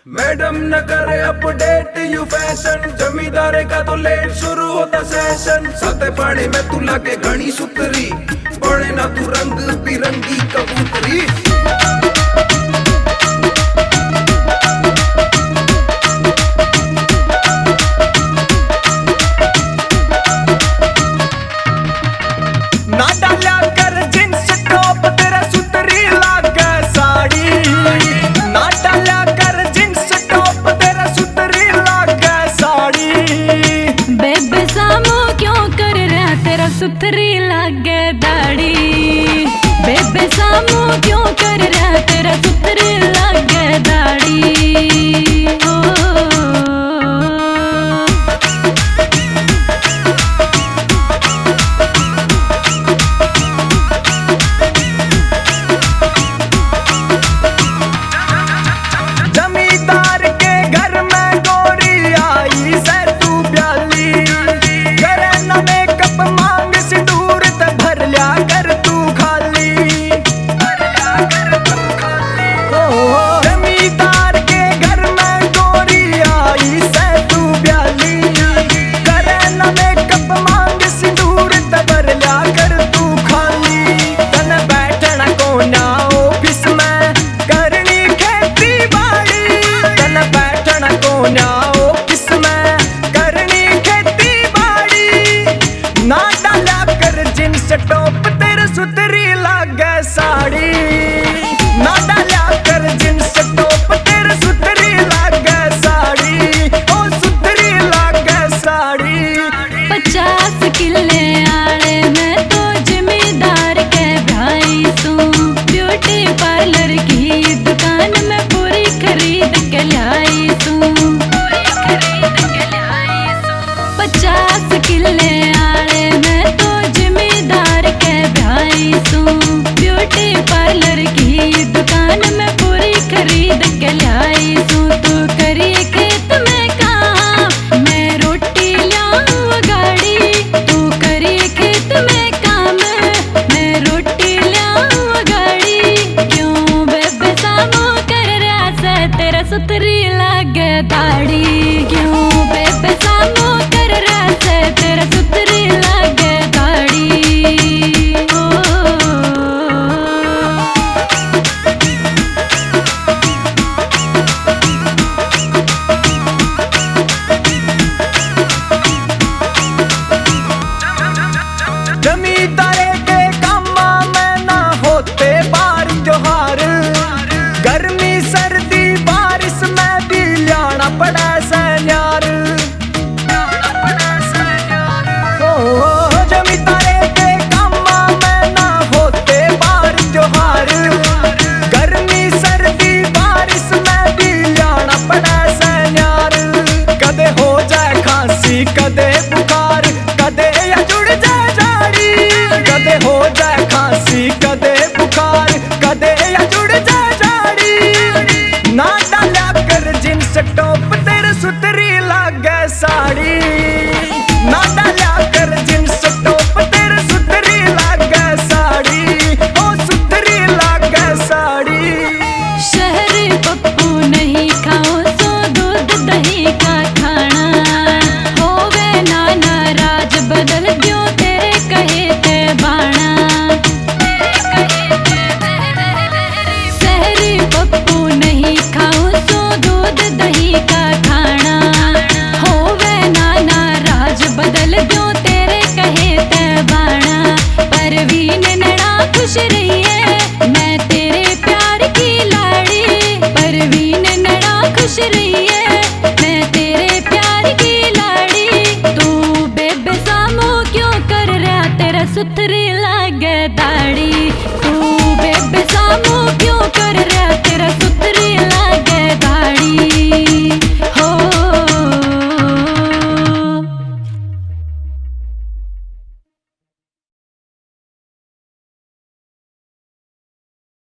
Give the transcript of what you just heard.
Madam न करे update you fashion, जमींदारे का तो लेट शुरू होता सेशन। सते पानी में तू लागे घनी सुतरी, बने ना तू रंग बिरंगी कबूतरी। ना डाला कर जींस टॉप तेरा सुतरी लागे साड़ी, ना डाला कर जींस टॉप तेरा सुतरी लागे साड़ी। बेबे सामो क्यों कर रहा तेरा सुतरी लागे दाढ़ी, बेबे सामो क्यों कर रहा तेरा सुतरी लागे दाढ़ी। ना डाला कर जींस टॉप तेरे सुतरी लागे साड़ी, ना डाला कर जींस टॉप तेरे सुतरी लागे साड़ी। ओ सुतरी लागे साड़ी। 50 किले आले मैं तो जमींदार के भाई सू, ब्यूटी पार्लर की दुकान में पूरी खरीद के लाई सू, 50 किले आले मैं तो जमींदार के भाई सू, ब्यूटी पार्लर की दुकान में पूरी खरीद के लाई सू। तू करी खेत में काम मैं रोटी लाऊं गाड़ी, तू करी खेत में काम मैं रोटी लाऊं गाड़ी। क्यों बेबे सामो कर रहा से तेरा सुतरी लागे दाढ़ी, क्यों बेबे सामो कर रहा से तेरा सुतरी लागे दाढ़ी। जमींदारे के कामा में ना होते बार त्योहार, गर्मी सर्दी बारिश में भी लाना पड़ा सन्यार। जमींदारे के कामा में ना होते बार त्योहार,